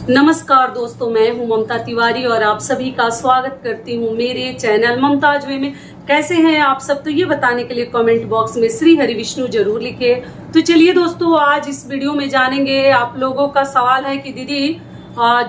नमस्कार दोस्तों, मैं हूं ममता तिवारी और आप सभी का स्वागत करती हूं मेरे चैनल ममताज वे में। कैसे हैं आप सब, तो ये बताने के लिए कमेंट बॉक्स में श्री हरि विष्णु जरूर लिखे। तो चलिए दोस्तों, आज इस वीडियो में जानेंगे। आप लोगों का सवाल है कि दीदी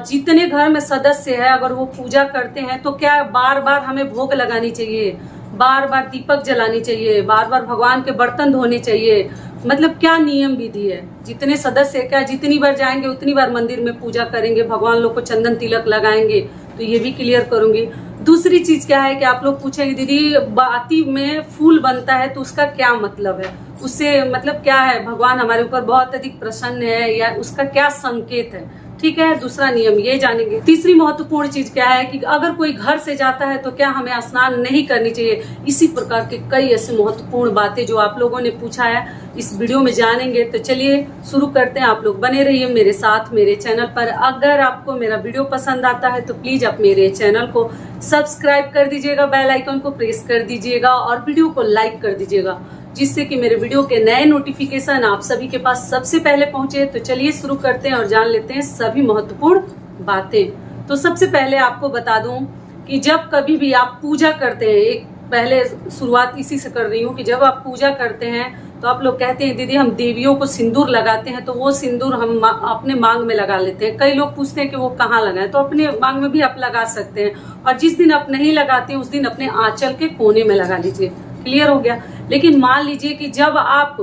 जितने घर में सदस्य है अगर वो पूजा करते हैं तो क्या बार बार हमें भोग लगानी चाहिए, बार बार दीपक जलानी चाहिए, बार बार भगवान के बर्तन धोने चाहिए, मतलब क्या नियम विधि है? जितने सदस्य क्या जितनी बार जाएंगे उतनी बार मंदिर में पूजा करेंगे, भगवान लोग को चंदन तिलक लगाएंगे? तो ये भी क्लियर करूंगी। दूसरी चीज क्या है कि आप लोग पूछेंगे दीदी बाती में फूल बनता है तो उसका क्या मतलब है, उससे मतलब क्या है, भगवान हमारे ऊपर बहुत अधिक प्रसन्न है या उसका क्या संकेत है? ठीक है, दूसरा नियम ये जानेंगे। तीसरी महत्वपूर्ण चीज क्या है कि अगर कोई घर से जाता है तो क्या हमें स्नान नहीं करनी चाहिए? इसी प्रकार के कई ऐसे महत्वपूर्ण बातें जो आप लोगों ने पूछा है इस वीडियो में जानेंगे। तो चलिए शुरू करते हैं। आप लोग बने रहिए मेरे साथ मेरे चैनल पर। अगर आपको मेरा वीडियो पसंद आता है तो प्लीज आप मेरे चैनल को सब्सक्राइब कर दीजिएगा, बेल आइकन को प्रेस कर दीजिएगा और वीडियो को लाइक कर दीजिएगा, जिससे कि मेरे वीडियो के नए नोटिफिकेशन आप सभी के पास सबसे पहले पहुंचे। तो चलिए शुरू करते हैं और जान लेते हैं सभी महत्वपूर्ण बातें। तो सबसे पहले आपको बता दूं कि जब कभी भी आप पूजा करते हैं, एक पहले शुरुआत इसी से कर रही हूँ कि जब आप पूजा करते हैं तो आप लोग कहते हैं दीदी हम देवियों को सिंदूर लगाते हैं, तो वो सिंदूर हम अपने मांग में लगा लेते हैं। कई लोग पूछते हैं कि वो कहाँ लगाएं, तो अपने मांग में भी आप लगा सकते हैं। और जिस दिन आप नहीं लगाते उस दिन अपने आंचल के कोने में लगा लीजिए। क्लियर हो गया। लेकिन मान लीजिए कि जब आप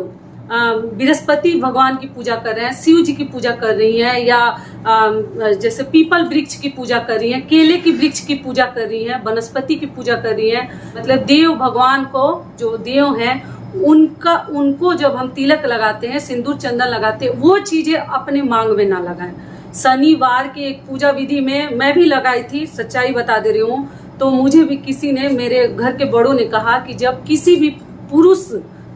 बृहस्पति भगवान की पूजा कर रहे हैं, शिव जी की पूजा कर रही हैं, या जैसे पीपल वृक्ष की पूजा कर रही हैं, केले की वृक्ष की पूजा कर रही हैं, वनस्पति की पूजा कर रही हैं, मतलब देव भगवान को जो देव हैं उनको जब हम तिलक लगाते हैं, सिंदूर चंदन लगाते हैं, वो चीजें अपने मांग में ना लगाएं। शनिवार की एक पूजा विधि में मैं भी लगाई थी, सच्चाई बता दे रही हूँ। तो मुझे भी किसी ने, मेरे घर के बड़ों ने कहा कि जब किसी भी पुरुष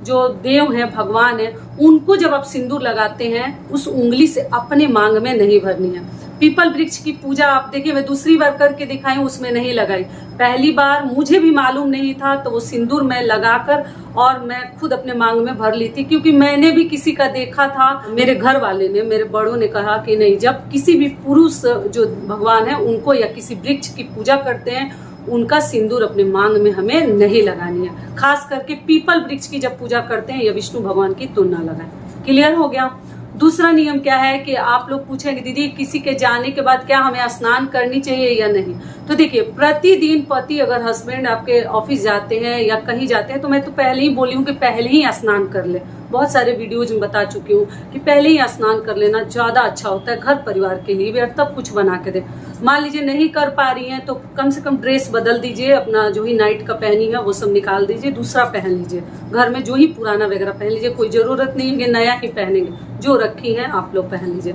जो देव हैं, भगवान है, उनको जब आप सिंदूर लगाते हैं उस उंगली से अपने मांग में नहीं भरनी है। पीपल वृक्ष की पूजा आप देखिए, मैं दूसरी बार करके दिखाई, उसमें नहीं लगाई। पहली बार मुझे भी मालूम नहीं था तो वो सिंदूर मैं लगाकर और मैं खुद अपने मांग में भर ली थी, क्योंकि मैंने भी किसी का देखा था। मेरे घर वाले ने, मेरे बड़ों ने कहा कि नहीं, जब किसी भी पुरुष जो भगवान है उनको या किसी वृक्ष की पूजा करते हैं उनका सिंदूर अपने मांग में हमें नहीं लगानी है। खास करके पीपल वृक्ष की जब पूजा करते हैं या विष्णु भगवान की तो ना लगाएं। क्लियर हो गया। दूसरा नियम क्या है कि आप लोग पूछेंगे दीदी किसी के जाने के बाद क्या हमें स्नान करनी चाहिए या नहीं? तो देखिए, प्रतिदिन पति अगर हस्बैंड आपके ऑफिस जाते हैं या कहीं जाते हैं तो मैं तो पहले ही बोली हूँ कि पहले ही स्नान कर ले। बहुत सारे वीडियोज में बता चुकी हूँ कि पहले ही स्नान कर लेना ज्यादा अच्छा होता है घर परिवार के लिए भी, और तब कुछ बना के दे। मान लीजिए नहीं कर पा रही हैं तो कम से कम ड्रेस बदल दीजिए, अपना जो ही नाइट का पहनी है वो सब निकाल दीजिए, दूसरा पहन लीजिए। घर में जो ही पुराना वगैरह पहन लीजिए, कोई जरूरत नहीं है कि नया ही पहनेंगे, जो रखी है आप लोग पहन लीजिए।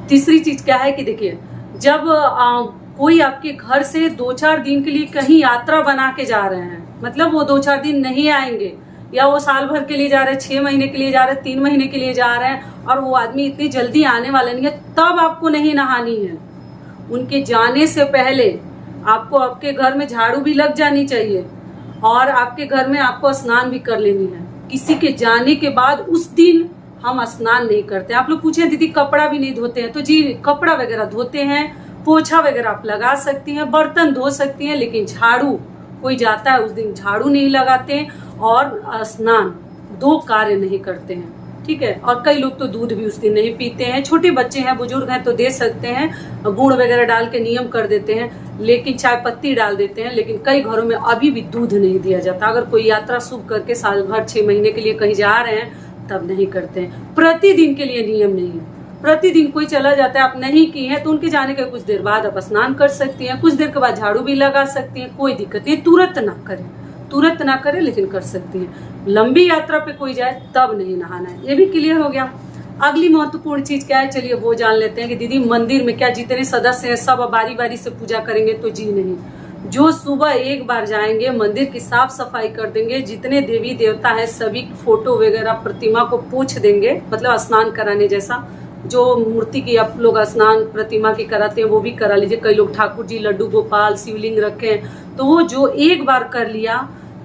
तीसरी चीज क्या है कि देखिए, जब कोई आपके घर से 2-4 दिन के लिए कहीं यात्रा बना के जा रहे हैं, मतलब वो 2-4 दिन नहीं आएंगे, या वो साल भर के लिए जा रहे हैं, 6 महीने के लिए जा रहे हैं, 3 महीने के लिए जा रहे हैं, और वो आदमी इतनी जल्दी आने वाला नहीं है, तब आपको नहीं नहानी है। उनके जाने से पहले आपको आपके घर में झाड़ू भी लग जानी चाहिए और आपके घर में आपको स्नान भी कर लेनी है। किसी के जाने के बाद उस दिन हम स्नान नहीं करते। आप लोग पूछे दीदी कपड़ा भी नहीं धोते हैं, तो जी कपड़ा वगैरह धोते हैं, पोछा वगैरह आप लगा सकती हैं, बर्तन धो सकती हैं, लेकिन झाड़ू, कोई जाता है उस दिन झाड़ू नहीं लगाते और स्नान, 2 कार्य नहीं करते हैं। ठीक है। और कई लोग तो दूध भी उस दिन नहीं पीते हैं। छोटे बच्चे हैं, बुजुर्ग हैं तो दे सकते हैं, गुड़ वगैरह डाल के नियम कर देते हैं, लेकिन चाय पत्ती डाल देते हैं। लेकिन कई घरों में अभी भी दूध नहीं दिया जाता। अगर कोई यात्रा शुभ करके साल भर 6 महीने के लिए कहीं जा रहे हैं तब नहीं करते हैं। प्रतिदिन के लिए नियम नहीं है। प्रतिदिन कोई चला जाता है, आप नहीं की है तो उनके जाने के कुछ देर बाद आप स्नान कर सकती हैं, कुछ देर के बाद झाड़ू भी लगा सकती हैं, कोई दिक्कत नहीं। तुरंत ना करें लेकिन कर सकती हैं। लंबी यात्रा पे कोई जाए तब नहीं नहाना है। ये भी क्लियर हो गया। अगली महत्वपूर्ण चीज क्या है, चलिए वो जान लेते हैं कि दीदी मंदिर में क्या जितने सदस्य हैं सब बारी बारी से पूजा करेंगे? तो जी नहीं। जो सुबह एक बार जाएंगे, मंदिर की साफ सफाई कर देंगे, जितने देवी देवता है सभी फोटो वगैरह प्रतिमा को पोंछ देंगे, मतलब स्नान कराने जैसा। जो मूर्ति की आप लोग स्नान प्रतिमा की कराते हैं वो भी करा लीजिए। कई लोग ठाकुर जी, लड्डू गोपाल, शिवलिंग रखे हैं, तो वो जो एक बार कर लिया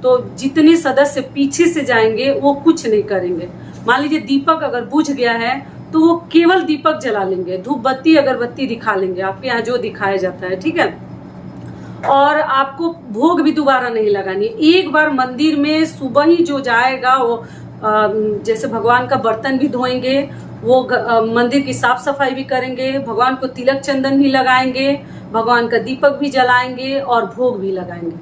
तो जितने सदस्य पीछे से जाएंगे वो कुछ नहीं करेंगे। मान लीजिए दीपक अगर बुझ गया है तो वो केवल दीपक जला लेंगे, धूप बत्ती अगरबत्ती दिखा लेंगे, आपके यहाँ जो दिखाया जाता है, ठीक है। और आपको भोग भी दोबारा नहीं लगानी। एक बार मंदिर में सुबह ही जो जाएगा वो जैसे भगवान का बर्तन भी धोएंगे, वो मंदिर की साफ सफाई भी करेंगे, भगवान को तिलक चंदन भी लगाएंगे, भगवान का दीपक भी जलाएंगे और भोग भी लगाएंगे।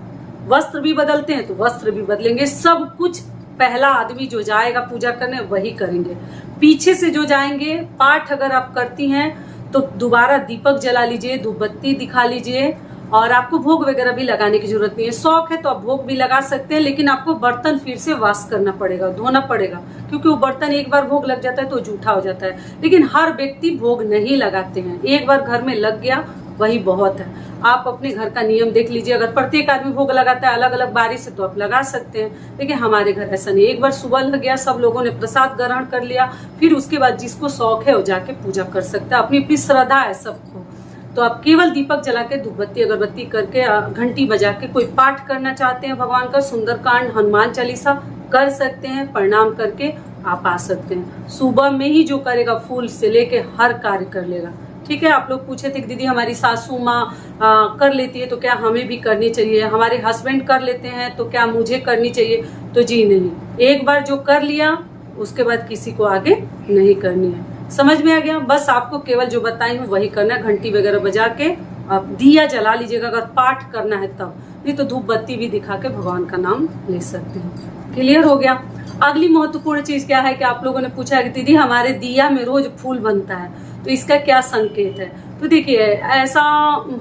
वस्त्र भी बदलते हैं तो वस्त्र भी बदलेंगे। सब कुछ पहला आदमी जो जाएगा पूजा करने वही करेंगे। पीछे से जो जाएंगे, पाठ अगर आप करती हैं तो दोबारा दीपक जला लीजिए, धूप बत्ती दिखा लीजिए, और आपको भोग वगैरह भी लगाने की जरूरत नहीं है। शौक है तो आप भोग भी लगा सकते हैं, लेकिन आपको बर्तन फिर से वॉश करना पड़ेगा, धोना पड़ेगा, क्योंकि वो बर्तन एक बार भोग लग जाता है तो जूठा हो जाता है। लेकिन हर व्यक्ति भोग नहीं लगाते हैं, एक बार घर में लग गया वही बहुत है। आप अपने घर का नियम देख लीजिए, अगर प्रत्येक आदमी भोग लगाता है अलग अलग बारी से तो आप लगा सकते हैं, लेकिन हमारे घर ऐसा नहीं। एक बार सुबह लग गया, सब लोगों ने प्रसाद ग्रहण कर लिया, फिर उसके बाद जिसको शौक है वो जाके पूजा कर सकता है, अपनी अपनी श्रद्धा है सबको। तो आप केवल दीपक जला के धूप बत्ती अगरबत्ती करके घंटी बजा के कोई पाठ करना चाहते हैं भगवान का, सुंदरकांड, हनुमान चालीसा कर सकते हैं, प्रणाम करके आप आ सकते हैं। सुबह में ही जो करेगा फूल से लेके हर कार्य कर लेगा, ठीक है। आप लोग पूछे थे कि दीदी हमारी सासू माँ कर लेती है तो क्या हमें भी करनी चाहिए, हमारे हस्बैंड कर लेते हैं तो क्या मुझे करनी चाहिए, तो जी नहीं। एक बार जो कर लिया उसके बाद किसी को आगे नहीं करनी है। समझ में आ गया? बस आपको केवल जो बताई हूँ वही करना है। घंटी वगैरह बजा के आप दिया जला लीजिएगा अगर पाठ करना है तब, नहीं तो धूप बत्ती भी दिखा के भगवान का नाम ले सकते हैं। क्लियर हो गया? अगली महत्वपूर्ण चीज क्या है कि आप लोगों ने पूछा है कि दीदी हमारे दिया में रोज फूल बनता है तो इसका क्या संकेत है। तो देखिए, ऐसा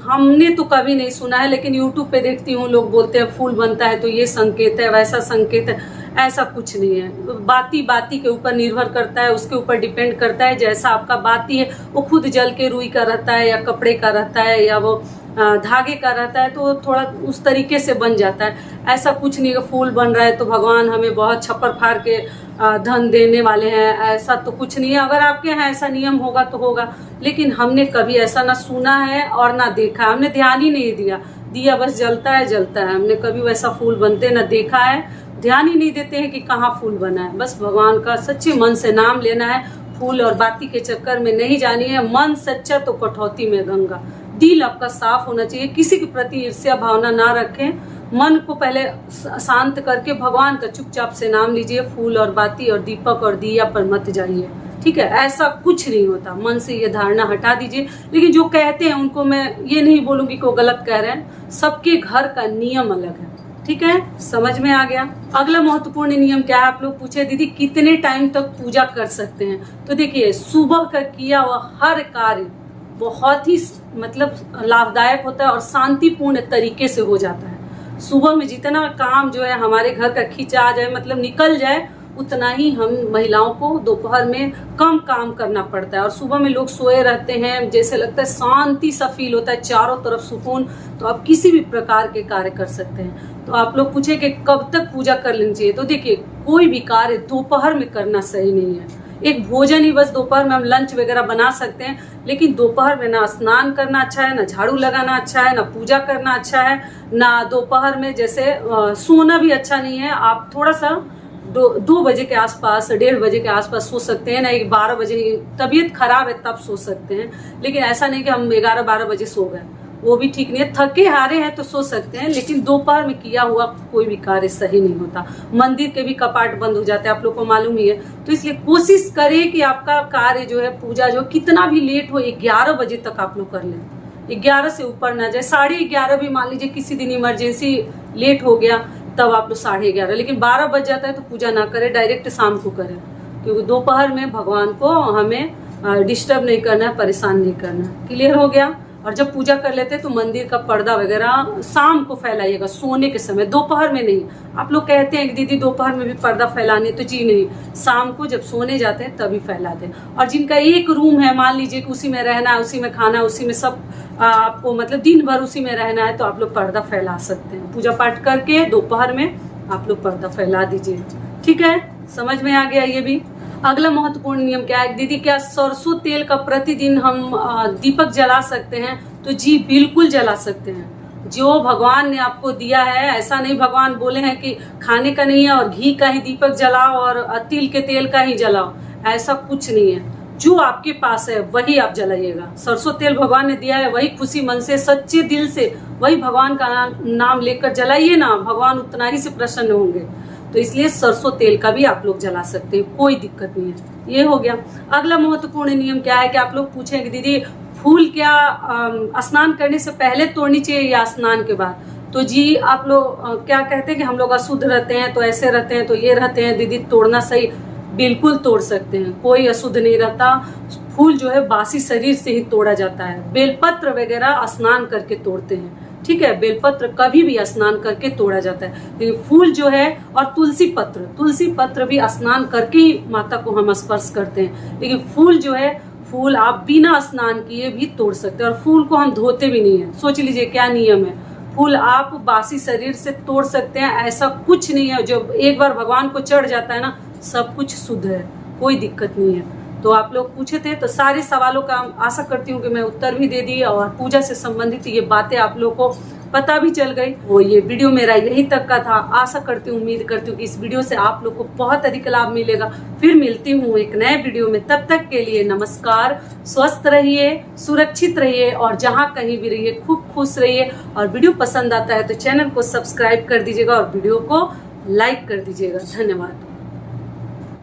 हमने तो कभी नहीं सुना है, लेकिन यूट्यूब पे देखती हूँ लोग बोलते हैं फूल बनता है तो ये संकेत है, वैसा संकेत है। ऐसा कुछ नहीं है। बाती बाती के ऊपर निर्भर करता है, उसके ऊपर डिपेंड करता है। जैसा आपका बाती है वो खुद जल के रुई का रहता है या कपड़े का रहता है या वो धागे का रहता है, तो थोड़ा उस तरीके से बन जाता है। ऐसा कुछ नहीं है फूल बन रहा है तो भगवान हमें बहुत छप्पर फाड़ के धन देने वाले हैं, ऐसा तो कुछ नहीं है। अगर आपके यहाँ ऐसा नियम होगा तो होगा, लेकिन हमने कभी ऐसा ना सुना है और ना देखा है। हमने ध्यान ही नहीं दिया, दिया बस जलता है जलता है। हमने कभी वैसा फूल बनते ना देखा है, ध्यान ही नहीं देते हैं कि कहाँ फूल बना है। बस भगवान का सच्चे मन से नाम लेना है, फूल और बाती के चक्कर में नहीं जानी है। मन सच्चा तो कटौती में गंगा। दिल आपका साफ होना चाहिए, किसी के प्रति ईर्ष्या भावना ना रखें। मन को पहले शांत करके भगवान का चुपचाप से नाम लीजिए। फूल और बाती और दीपक और दिया पर मत जाइए, ठीक है। ऐसा कुछ नहीं होता, मन से ये धारणा हटा दीजिए। लेकिन जो कहते हैं उनको मैं ये नहीं बोलूंगी कि वो गलत कह रहे हैं, सबके घर का नियम अलग है, ठीक है। समझ में आ गया? अगला महत्वपूर्ण नियम क्या है? आप लोग पूछे दीदी कितने टाइम तक पूजा कर सकते हैं। तो देखिए, सुबह का किया हुआ हर कार्य बहुत ही मतलब लाभदायक होता है और शांतिपूर्ण तरीके से हो जाता है। सुबह में जितना काम जो है हमारे घर का खींचा जाए, मतलब निकल जाए, उतना ही हम महिलाओं को दोपहर में कम काम करना पड़ता है। और सुबह में लोग सोए रहते हैं, जैसे लगता है शांति सा फील होता है, चारों तरफ सुकून, तो आप किसी भी प्रकार के कार्य कर सकते हैं। तो आप लोग पूछे कि कब तक पूजा कर लेनी चाहिए। तो देखिए, कोई भी कार्य दोपहर में करना सही नहीं है। एक भोजन ही बस दोपहर में हम लंच वगैरह बना सकते हैं, लेकिन दोपहर में ना स्नान करना अच्छा है, ना झाड़ू लगाना अच्छा है, ना पूजा करना अच्छा है, ना दोपहर में जैसे सोना भी अच्छा नहीं है। आप थोड़ा सा 2 बजे के आसपास, 1:30 बजे के आसपास सो सकते हैं, ना 12 बजे, तबीयत खराब है तब सो सकते हैं। लेकिन ऐसा नहीं कि हम 11-12 बजे सो गए, वो भी ठीक नहीं है। थके हारे हैं तो सो सकते हैं, लेकिन दोपहर में किया हुआ कोई भी कार्य सही नहीं होता। मंदिर के भी कपाट बंद हो जाते हैं, आप लोग को मालूम ही है। तो इसलिए कोशिश करें कि आपका कार्य जो है, पूजा जो कितना भी लेट हो, 11 बजे तक आप लोग कर लें। 11 से ऊपर ना जाए। 11:30 भी मान लीजिए किसी दिन इमरजेंसी लेट हो गया तब आप लोग 11:30, लेकिन 12 बज जाता है तो पूजा ना करें, डायरेक्ट शाम को करें, क्योंकि दोपहर में भगवान को हमें डिस्टर्ब नहीं करना है, परेशान नहीं करना है। क्लियर हो गया? और जब पूजा कर लेते हैं तो मंदिर का पर्दा वगैरह शाम को फैलाइएगा, सोने के समय, दोपहर में नहीं। आप लोग कहते हैं कि दीदी दोपहर में भी पर्दा फैलाने, तो जी नहीं, शाम को जब सोने जाते हैं तभी फैलाते हैं। और जिनका एक रूम है, मान लीजिए कि उसी में रहना है, उसी में खाना, उसी में सब आपको मतलब दिन भर उसी में रहना है, तो आप लोग पर्दा फैला सकते हैं। पूजा पाठ करके दोपहर में आप लोग पर्दा फैला दीजिए, ठीक है। समझ में आ गया ये भी? अगला महत्वपूर्ण नियम क्या है? दीदी क्या सरसों तेल का प्रतिदिन हम दीपक जला सकते हैं? तो जी बिल्कुल जला सकते हैं। जो भगवान ने आपको दिया है, ऐसा नहीं भगवान बोले हैं कि खाने का नहीं है और घी का ही दीपक जलाओ और तिल के तेल का ही जलाओ, ऐसा कुछ नहीं है। जो आपके पास है वही आप जलाइएगा। सरसों तेल भगवान ने दिया है, वही खुशी मन से सच्चे दिल से वही भगवान का नाम लेकर जलाइए ना, भगवान उतना ही से प्रसन्न होंगे। तो इसलिए सरसों तेल का भी आप लोग जला सकते हैं, कोई दिक्कत नहीं है। ये हो गया। अगला महत्वपूर्ण नियम क्या है कि आप लोग पूछेंगे दीदी फूल क्या स्नान करने से पहले तोड़नी चाहिए या स्नान के बाद? तो जी आप लोग क्या कहते हैं कि हम लोग अशुद्ध रहते हैं, तो ऐसे रहते हैं, तो ये रहते हैं दीदी, तोड़ना सही? बिल्कुल तोड़ सकते हैं, कोई अशुद्ध नहीं रहता। फूल जो है बासी शरीर से ही तोड़ा जाता है। बेलपत्र वगैरह स्नान करके तोड़ते हैं, ठीक है, बेलपत्र कभी भी स्नान करके तोड़ा जाता है। लेकिन फूल जो है, और तुलसी पत्र भी स्नान करके ही माता को हम स्पर्श करते हैं। लेकिन फूल जो है, फूल आप बिना स्नान किए भी तोड़ सकते हैं, और फूल को हम धोते भी नहीं है। सोच लीजिए क्या नियम है। फूल आप बासी शरीर से तोड़ सकते हैं, ऐसा कुछ नहीं है। जो एक बार भगवान को चढ़ जाता है ना, सब कुछ शुद्ध है, कोई दिक्कत नहीं है। तो आप लोग पूछे थे, तो सारे सवालों का आशा करती हूँ कि मैं उत्तर भी दे दी, और पूजा से संबंधित ये बातें आप लोग को पता भी चल गई। वो ये वीडियो मेरा यही तक का था। आशा करती हूँ, उम्मीद करती हूँ कि इस वीडियो से आप लोग को बहुत अधिक लाभ मिलेगा। फिर मिलती हूँ एक नए वीडियो में, तब तक के लिए नमस्कार। स्वस्थ रहिए, सुरक्षित रहिए, और जहाँ कहीं भी रहिए खूब खुश रहिए। और वीडियो पसंद आता है तो चैनल को सब्सक्राइब कर दीजिएगा और वीडियो को लाइक कर दीजिएगा। धन्यवाद।